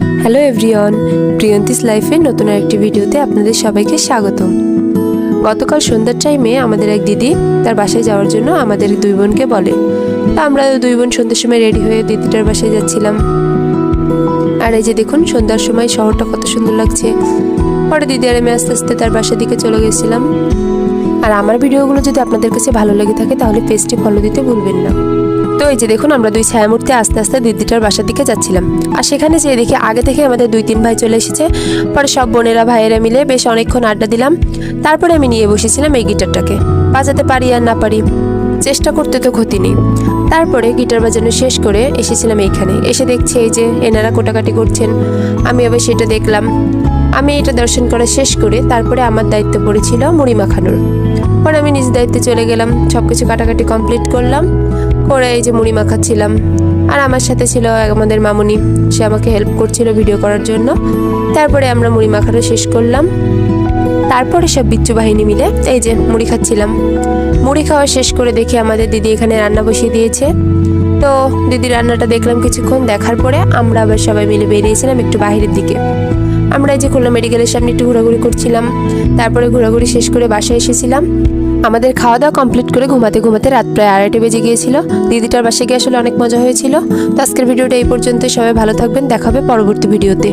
Hello everyone, প্রিয়ন্তিস লাইফের নতুন আরেকটি ভিডিওতে আপনাদের সবাইকে স্বাগতম। গতকাল সন্ধ্যার টাইমে আমাদের এক দিদি তার বাসায় যাওয়ার জন্য আমাদের দুই বোনকে বলে। তো আমরা দুই বোন সন্ধ্যার সময় রেডি হয়ে দিদিটার বাসায় যাচ্ছিলাম। আর এই যে দেখুন সন্ধ্যার সময় শহরটা কত সুন্দর লাগছে। পরে দিদি আর আমি আস্তে আস্তে তার বাসার দিকে চলে গেছিলাম। আর আমার ভিডিওগুলো যদি আপনাদের কাছে ভালো লেগে থাকে তাহলে পেজটি ফলো দিতে ভুলবেন না। তো এই যে দেখুন আমরা দুই ছায়ামূর্তি আস্তে আস্তে দিদিটার বাসার দিকে যাচ্ছিলাম। আর সেখানে যেয়ে দেখি আগে থেকে আমাদের 2-3 ভাই চলে এসেছে। পরে সব বোনেরা ভাইয়েরা মিলে বেশ অনেকক্ষণ আড্ডা দিলাম। তারপরে আমি নিয়ে বসেছিলাম এই গিটারটাকে। বাজাতে পারি আর না পারি, চেষ্টা করতে তো ক্ষতি নেই। তারপরে গিটার বাজানো শেষ করে এসেছিলাম এইখানে। এসে দেখছি এই যে এনারা কোটাকাটি করছেন, আমি আবার সেটা দেখলাম। আমি এটা দর্শন করা শেষ করে তারপরে আমার দায়িত্ব পড়েছিল মুড়ি মাখানোর। পরে আমি নিজ দায়িত্বে চলে গেলাম, সব কিছু কাটাকাটি কমপ্লিট করলাম, করে এই যে মুড়ি মাখাচ্ছিলাম। আর আমার সাথে ছিল আমাদের মামুনি, সে আমাকে হেল্প করছিল ভিডিও করার জন্য। তারপরে আমরা মুড়ি মাখানো শেষ করলাম। তারপরে সব বিচ্ছু বাহিনী মিলে এই যে মুড়ি খাচ্ছিলাম। মুড়ি খাওয়া শেষ করে দেখি আমাদের দিদি এখানে রান্না বসিয়ে দিয়েছে। তো দিদি রান্নাটা দেখলাম কিছুক্ষণ, দেখার পরে আমরা আবার সবাই মিলে বেরিয়েছিলাম একটু বাইরের দিকে। আমরা এই যে খুলনা মেডিকেলের সামনে একটু ঘোরাঘুরি করছিলাম। তারপরে ঘোরাঘুরি শেষ করে বাসায় এসেছিলাম। আমাদের খাওয়া দাওয়া কমপ্লিট করে ঘুমাতে ঘুমাতে রাত প্রায় 2:30 বেজে গিয়েছিল। দিদিটার বাসায় গিয়ে আসলে অনেক মজা হয়েছিল। তো আজকের ভিডিওটা এই পর্যন্ত। সবাই ভালো থাকবেন, দেখা হবে পরবর্তী ভিডিওতে।